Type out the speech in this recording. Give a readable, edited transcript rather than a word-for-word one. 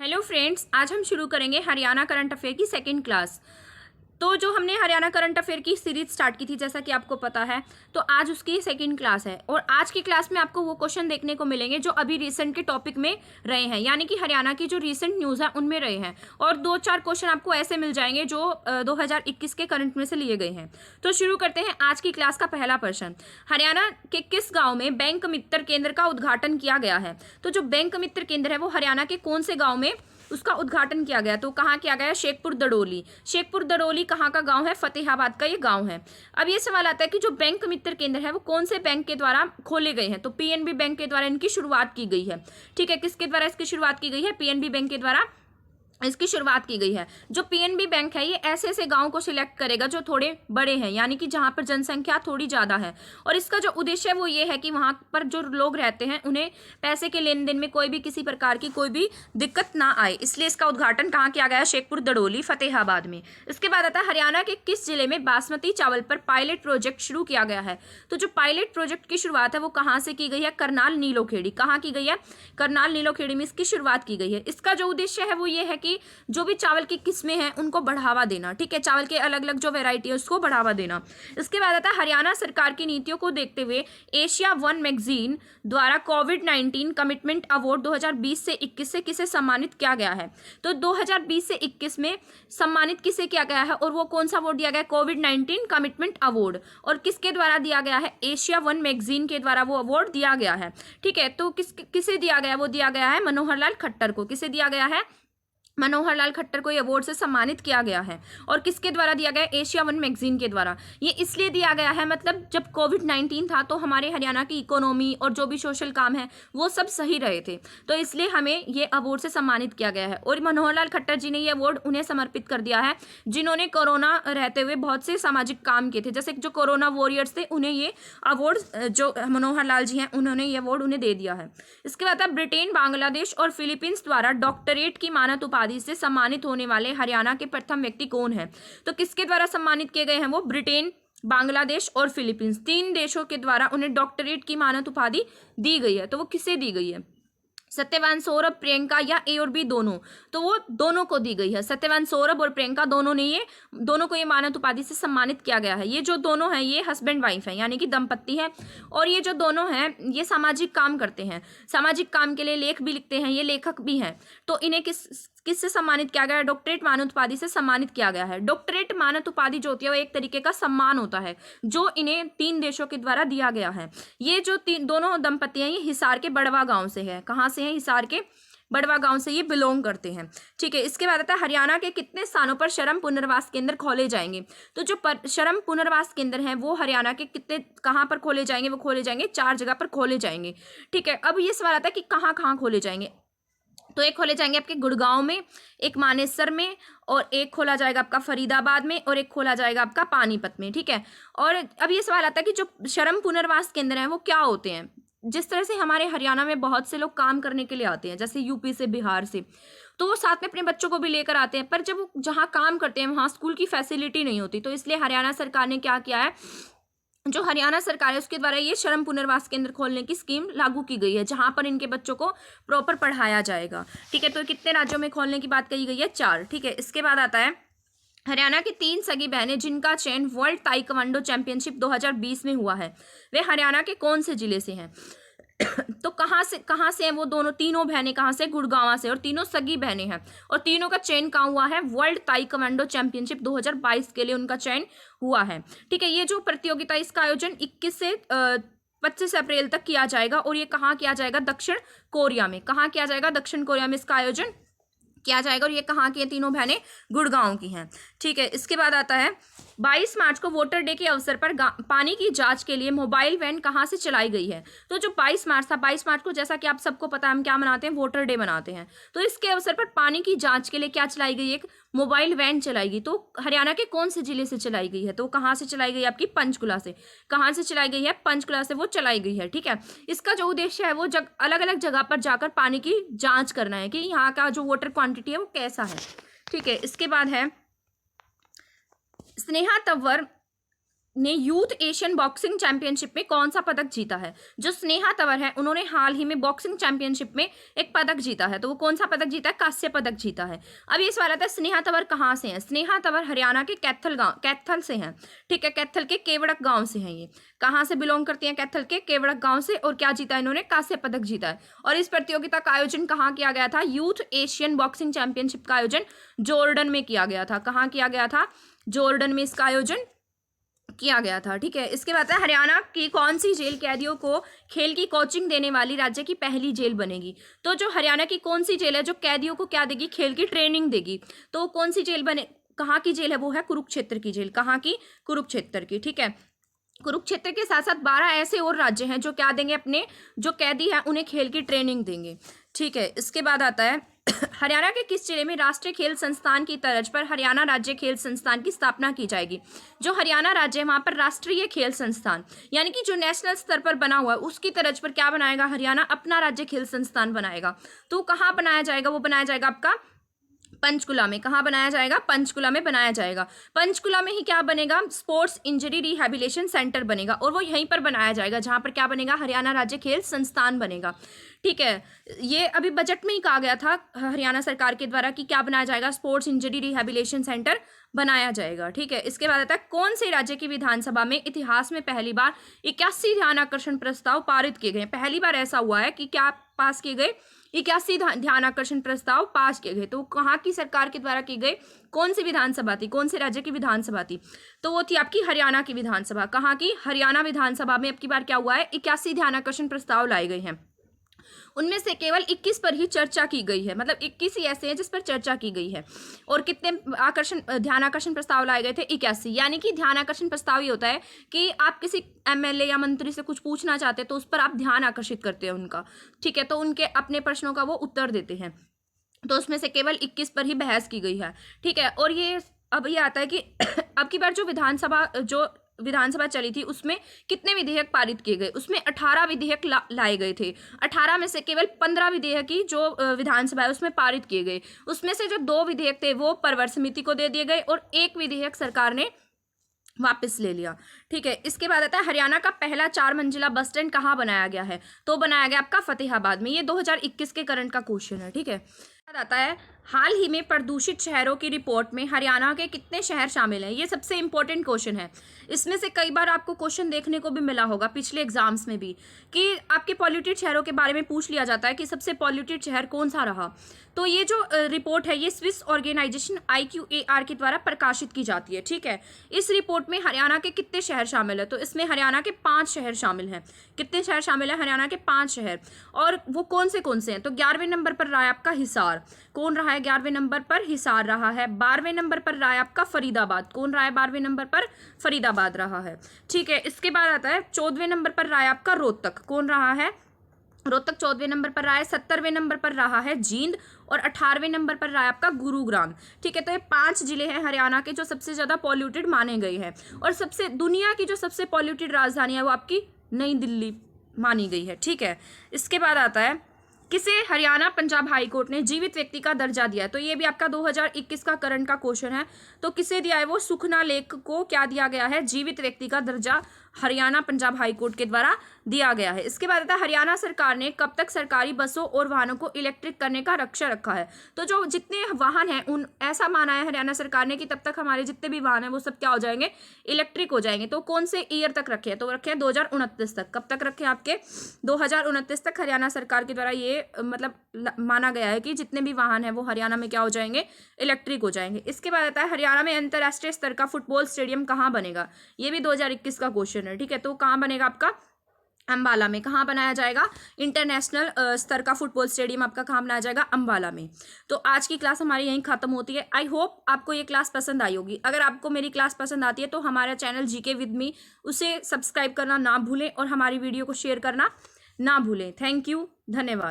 Hello friends, आज हम शुरू करेंगे हरियाणा करंट अफेयर की सेकंड क्लास। तो जो हमने हरियाणा करंट अफेयर की सीरीज स्टार्ट की थी, जैसा कि आपको पता है, तो आज उसकी सेकंड क्लास है। और आज की क्लास में आपको वो क्वेश्चन देखने को मिलेंगे जो अभी रिसेंट के टॉपिक में रहे हैं, यानी कि हरियाणा की जो रिसेंट न्यूज़ है उनमें रहे हैं। और 2-4 क्वेश्चन आपको ऐसे मिल जाएंगे जो 2021 के करंट में से लिए गए हैं। तो शुरू करते हैं आज की क्लास का पहला प्रश्न। हरियाणा के किस गाँव में बैंक मित्र केंद्र का उद्घाटन किया गया है? तो जो बैंक मित्र केंद्र है वो हरियाणा के कौन से गाँव में उसका उद्घाटन किया गया? तो कहाँ किया गया? शेखपुर दड़ोली। शेखपुर दड़ोली कहाँ का गांव है? फतेहाबाद का ये गांव है। अब ये सवाल आता है कि जो बैंक मित्र केंद्र है वो कौन से बैंक के द्वारा खोले गए हैं? तो पीएनबी बैंक के द्वारा इनकी शुरुआत की गई है। ठीक है, किसके द्वारा इसकी शुरुआत की गई है? पीएनबी बैंक के द्वारा इसकी शुरुआत की गई है। जो पीएनबी बैंक है ये ऐसे ऐसे गांव को सिलेक्ट करेगा जो थोड़े बड़े हैं, यानी कि जहां पर जनसंख्या थोड़ी ज़्यादा है। और इसका जो उद्देश्य है वो ये है कि वहां पर जो लोग रहते हैं उन्हें पैसे के लेन देन में कोई भी किसी प्रकार की कोई भी दिक्कत ना आए, इसलिए इसका उद्घाटन कहाँ किया गया है? शेखपुर दड़ोली, फतेहाबाद में। इसके बाद आता है हरियाणा के किस जिले में बासमती चावल पर पायलट प्रोजेक्ट शुरू किया गया है? तो जो पायलट प्रोजेक्ट की शुरुआत है वो कहाँ से की गई है? करनाल नीलोखेड़ी। कहाँ की गई है? करनाल नीलोखेड़ी में इसकी शुरुआत की गई है। इसका जो उद्देश्य है वो ये है कि जो भी चावल की किस्में हैं उनको बढ़ावा देना। ठीक है, चावल के अलग अलग जो वैरायटी है उसको बढ़ावा देना। इसके बाद आता है हरियाणा सरकार की नीतियों को देखते हुए एशिया वन मैगजीन द्वारा कोविड-19 कमिटमेंट अवार्ड 2020 से 21 से किसे सम्मानित किया गया है? तो 2020 से 21 में सम्मानित किसे किया गया है और वो कौन सा अवार्ड दिया गया? कोविड-19 कमिटमेंट अवार्ड। और किसके द्वारा दिया गया है? एशिया वन मैगजीन के द्वारा वो अवार्ड दिया गया है। ठीक है, तो किसे दिया गया? वो दिया गया है मनोहर लाल खट्टर को। किसे दिया गया है? मनोहर लाल खट्टर को ये अवार्ड से सम्मानित किया गया है। और किसके द्वारा दिया गया? एशिया वन मैगजीन के द्वारा। ये इसलिए दिया गया है, मतलब जब कोविड-19 था तो हमारे हरियाणा की इकोनॉमी और जो भी सोशल काम है वो सब सही रहे थे, तो इसलिए हमें ये अवार्ड से सम्मानित किया गया है। और मनोहर लाल खट्टर जी ने ये अवार्ड उन्हें समर्पित कर दिया है जिन्होंने कोरोना रहते हुए बहुत से सामाजिक काम किए थे, जैसे जो कोरोना वॉरियर्स थे उन्हें ये अवार्ड, जो मनोहर लाल जी हैं उन्होंने ये अवार्ड उन्हें दे दिया है। इसके बाद ब्रिटेन, बांग्लादेश और फिलीपींस द्वारा डॉक्टरेट की मानद उपाधि से सम्मानित होने वाले हरियाणा के प्रथम व्यक्ति कौन है? तो किसके द्वारा सम्मानित किए गए हैं? वो ब्रिटेन, बांग्लादेश और फिलीपींस, 3 देशों के द्वारा उन्हें डॉक्टरेट की मानद उपाधि दी गई है। तो वो किसे दी गई है? सत्यवान सौरभ, प्रियंका या ए और बी दोनों? तो वो दोनों को दी गई है। सत्यवान सौरभ और प्रियंका दोनों को ये मानद उपाधि से सम्मानित किया गया है। ये जो दोनों हैं ये हस्बैंड वाइफ हैं, यानी कि दंपत्ति हैं। और ये जो दोनों हैं ये सामाजिक काम करते हैं, सामाजिक काम के लिए लेख भी लिखते हैं, ये लेखक भी हैं। तो इन्हें किससे सम्मानित किया गया है? डॉक्टरेट मानद उपाधि से सम्मानित किया गया है। डॉक्टरेट मानद उपाधि जो होती है वो एक तरीके का सम्मान होता है जो इन्हें 3 देशों के द्वारा दिया गया है। ये जो दोनों दंपत्ति हैं ये हिसार के बड़वा गांव से है। कहाँ से हैं? हिसार के बड़वा गांव से ये बिलोंग करते हैं। ठीक है, इसके बाद आता है हरियाणा के कितने स्थानों पर श्रम पुनर्वास केंद्र खोले जाएंगे? तो जो श्रम पुनर्वास केंद्र हैं वो हरियाणा के कितने कहाँ पर खोले जाएंगे? वो खोले जाएंगे 4 जगह पर खोले जाएंगे। ठीक है, अब ये सवाल आता है कि कहाँ कहाँ खोले जाएंगे? तो एक खोले जाएंगे आपके गुड़गांव में, एक मानेसर में, और एक खोला जाएगा आपका फरीदाबाद में, और एक खोला जाएगा आपका पानीपत में। ठीक है, और अब ये सवाल आता है कि जो श्रम पुनर्वास केंद्र हैं वो क्या होते हैं? जिस तरह से हमारे हरियाणा में बहुत से लोग काम करने के लिए आते हैं, जैसे यूपी से, बिहार से, तो वो साथ में अपने बच्चों को भी लेकर आते हैं, पर जब वो जहाँ काम करते हैं वहाँ स्कूल की फैसिलिटी नहीं होती, तो इसलिए हरियाणा सरकार ने क्या किया है, जो हरियाणा सरकार है उसके द्वारा ये श्रम पुनर्वास केंद्र खोलने की स्कीम लागू की गई है, जहां पर इनके बच्चों को प्रॉपर पढ़ाया जाएगा। ठीक है, तो कितने राज्यों में खोलने की बात कही गई है? 4। ठीक है, इसके बाद आता है हरियाणा की 3 सगी बहनें जिनका चयन वर्ल्ड ताइक्वांडो चैंपियनशिप 2020 में हुआ है, वे हरियाणा के कौन से जिले से हैं? तो कहाँ से हैं वो तीनों बहनें? कहाँ से? गुड़गांव से, और तीनों सगी बहनें हैं। और तीनों का चयन कहाँ हुआ है? वर्ल्ड ताइक्वांडो चैंपियनशिप 2022 के लिए उनका चयन हुआ है। ठीक है, ये जो प्रतियोगिता इसका आयोजन 21 से 25 अप्रैल तक किया जाएगा। और ये कहाँ किया जाएगा? दक्षिण कोरिया में। कहाँ किया जाएगा? दक्षिण कोरिया में इसका आयोजन किया जाएगा। और ये कहाँ की है? तीनों बहनें गुड़गांव की हैं। ठीक है, इसके बाद आता है 22 मार्च को वोटर डे के अवसर पर पानी की जांच के लिए मोबाइल वैन कहाँ से चलाई गई है? तो जो 22 मार्च था, 22 मार्च को जैसा कि आप सबको पता है हम क्या मनाते हैं? वोटर डे मनाते हैं। तो इसके अवसर पर पानी की जांच के लिए क्या चलाई गई? एक मोबाइल वैन चलाई गई। तो हरियाणा के कौन से जिले से चलाई गई है? तो कहाँ से चलाई गई? आपकी पंचकुला से। कहाँ से चलाई गई है? पंचकुला से वो चलाई गई है। ठीक है, इसका जो उद्देश्य है वो अलग अलग जगह पर जाकर पानी की जाँच करना है कि यहाँ का जो वाटर क्वान्टिटी है वो कैसा है। ठीक है, इसके बाद है स्नेहा तंवर ने यूथ एशियन बॉक्सिंग चैंपियनशिप में कौन सा पदक जीता है? जो स्नेहा तंवर है उन्होंने हाल ही में बॉक्सिंग चैंपियनशिप में एक पदक जीता है, तो वो कौन सा पदक जीता है? कांस्य पदक जीता है। अब ये सवाल आता है स्नेहा तंवर कहाँ से हैं? स्नेहा तंवर हरियाणा के कैथल से हैं, ठीक है, कैथल के केवड़क गांव से हैं। ये कहाँ से बिलोंग करती हैं? कैथल के केवड़क गांव से। और क्या जीता है इन्होंने? कांस्य पदक जीता है। और इस प्रतियोगिता का आयोजन कहाँ किया गया था? यूथ एशियन बॉक्सिंग चैंपियनशिप का आयोजन जॉर्डन में किया गया था। कहाँ किया गया था? जॉर्डन में इसका आयोजन किया गया था, ठीक है। इसके बाद है हरियाणा की कौन सी जेल कैदियों को खेल की कोचिंग देने वाली राज्य की पहली जेल बनेगी? तो जो हरियाणा की कौन सी जेल है जो कैदियों को क्या देगी? खेल की ट्रेनिंग देगी। तो कौन सी जेल बने, कहाँ की जेल है? वो है कुरुक्षेत्र की जेल। कहाँ की? कुरुक्षेत्र की, ठीक है। कुरुक्षेत्र के साथ साथ 12 ऐसे और राज्य हैं जो क्या देंगे? अपने जो कैदी हैं उन्हें खेल की ट्रेनिंग देंगे, ठीक है। इसके बाद आता है हरियाणा के किस जिले में राष्ट्रीय खेल संस्थान की तर्ज पर हरियाणा राज्य खेल संस्थान की स्थापना की जाएगी? जो हरियाणा राज्य है वहां पर राष्ट्रीय खेल संस्थान यानी कि जो नेशनल स्तर पर बना हुआ है उसकी तर्ज पर क्या बनाएगा? हरियाणा अपना राज्य खेल संस्थान बनाएगा। तो कहाँ बनाया जाएगा? वो बनाया जाएगा आपका पंचकुला में। कहाँ बनाया जाएगा? पंचकुला में बनाया जाएगा। पंचकुला में ही क्या बनेगा? स्पोर्ट्स इंजरी रिहैबिलिटेशन सेंटर बनेगा, और वो यहीं पर बनाया जाएगा जहाँ पर क्या बनेगा? हरियाणा राज्य खेल संस्थान बनेगा, ठीक है। ये अभी बजट में ही कहा गया था हरियाणा सरकार के द्वारा कि क्या बनाया जाएगा? स्पोर्ट्स इंजरी रिहैबिलिटेशन सेंटर बनाया जाएगा, ठीक है। इसके बाद आता है कौन से राज्य की विधानसभा में इतिहास में पहली बार 81 ध्यान आकर्षण प्रस्ताव पारित किए गए? पहली बार ऐसा हुआ है कि क्या पास किए गए? 81 ध्यान आकर्षण प्रस्ताव पास किए गए। तो कहाँ की सरकार के द्वारा की गई? कौन सी विधानसभा थी? कौन से राज्य की विधानसभा थी? तो वो थी आपकी हरियाणा की विधानसभा। कहाँ की? हरियाणा विधानसभा में अब की बार क्या हुआ है? 81 ध्यान आकर्षण प्रस्ताव लाए गए हैं। उनमें से केवल 21 पर ही चर्चा की गई है, मतलब 21 ही ऐसे हैं जिस पर चर्चा की गई है। और कितने ध्यान आकर्षण प्रस्ताव लाए गए थे? 81। यानी कि ध्यान आकर्षण प्रस्ताव ये होता है कि आप किसी एमएलए या मंत्री से कुछ पूछना चाहते हैं तो उस पर आप ध्यान आकर्षित करते हैं उनका, ठीक है, तो उनके अपने प्रश्नों का वो उत्तर देते हैं। तो उसमें से केवल 21 पर ही बहस की गई है, ठीक है। और ये अब ये आता है कि अब की बार जो विधानसभा चली थी उसमें कितने विधेयक पारित किए गए? उसमें 18 विधेयक लाए गए थे। 18 में से केवल 15 विधेयक ही जो विधानसभा है उसमें पारित किए गए। उसमें से जो 2 विधेयक थे वो परवर समिति को दे दिए गए और 1 विधेयक सरकार ने वापस ले लिया, ठीक है। इसके बाद आता है हरियाणा का पहला 4 मंजिला बस स्टैंड कहाँ बनाया गया है? तो बनाया गया आपका फतेहाबाद में। ये 2021 के करंट का क्वेश्चन है, ठीक है। बाद आता है हाल ही में प्रदूषित शहरों की रिपोर्ट में हरियाणा के कितने शहर शामिल हैं? ये सबसे इंपॉर्टेंट क्वेश्चन है। इसमें से कई बार आपको क्वेश्चन देखने को भी मिला होगा पिछले एग्जाम्स में भी कि आपके पॉल्यूटेड शहरों के बारे में पूछ लिया जाता है कि सबसे पॉल्यूटेड शहर कौन सा रहा। तो ये जो रिपोर्ट है ये स्विस ऑर्गेनाइजेशन IQAR के द्वारा प्रकाशित की जाती है, ठीक है। इस रिपोर्ट में हरियाणा के कितने शहर शामिल है? तो इसमें हरियाणा के 5 शहर शामिल हैं। कितने शहर शामिल है? हरियाणा के 5 शहर। और वो कौन से हैं? तो 11वें नंबर पर रहा है आपका हिसार। कौन रहा है 11वें नंबर पर? हिसार रहा है। 12वें नंबर पर रहा है आपका फरीदाबाद। कौन रहा है 12वें नंबर पर? फरीदाबाद रहा है, ठीक है। इसके बाद आता है 14वें नंबर पर रहा है आपका रोहतक। कौन रहा है? रोहतक 14वें नंबर पर रहा है। 70वें नंबर पर रहा है जींद और 18वें नंबर पर रहा है आपका गुरुग्राम, ठीक है। तो ये 5 जिले हैं हरियाणा के जो सबसे ज़्यादा पॉल्यूटेड माने गए हैं। और सबसे दुनिया की जो सबसे पॉल्यूटेड राजधानी है वो आपकी नई दिल्ली मानी गई है, ठीक है। इसके बाद आता है किसे हरियाणा पंजाब हाई कोर्ट ने जीवित व्यक्ति का दर्जा दिया है? तो ये भी आपका 2021 का करंट का क्वेश्चन है। तो किसे दिया है? वो सुखना लेख को क्या दिया गया है? जीवित व्यक्ति का दर्जा हरियाणा पंजाब हाई कोर्ट के द्वारा दिया गया है। इसके बाद आता है हरियाणा सरकार ने कब तक सरकारी बसों और वाहनों को इलेक्ट्रिक करने का लक्ष्य रखा है? तो जो जितने वाहन हैं उन ऐसा माना है हरियाणा सरकार ने कि तब तक हमारे जितने भी वाहन हैं वो सब क्या हो जाएंगे? इलेक्ट्रिक हो जाएंगे। तो कौन से ईयर तक रखे हैं? तो रखे हैं 2029 तक। कब तक रखे हैं? आपके 2029 तक हरियाणा सरकार के द्वारा ये मतलब माना गया है कि जितने भी वाहन हैं वो हरियाणा में क्या हो जाएंगे? इलेक्ट्रिक हो जाएंगे। इसके बाद आता है हरियाणा में अंतर्राष्ट्रीय स्तर का फुटबॉल स्टेडियम कहाँ बनेगा? ये भी 2021 का क्वेश्चन है, ठीक है। तो कहाँ बनेगा आपका? अंबाला में। कहाँ बनाया जाएगा? इंटरनेशनल स्तर का फुटबॉल स्टेडियम आपका कहाँ बनाया जाएगा? अंबाला में। तो आज की क्लास हमारी यहीं खत्म होती है। आई होप आपको ये क्लास पसंद आई होगी। अगर आपको मेरी क्लास पसंद आती है तो हमारा चैनल GK विद मी उसे सब्सक्राइब करना ना भूलें और हमारी वीडियो को शेयर करना ना भूलें। थैंक यू, धन्यवाद।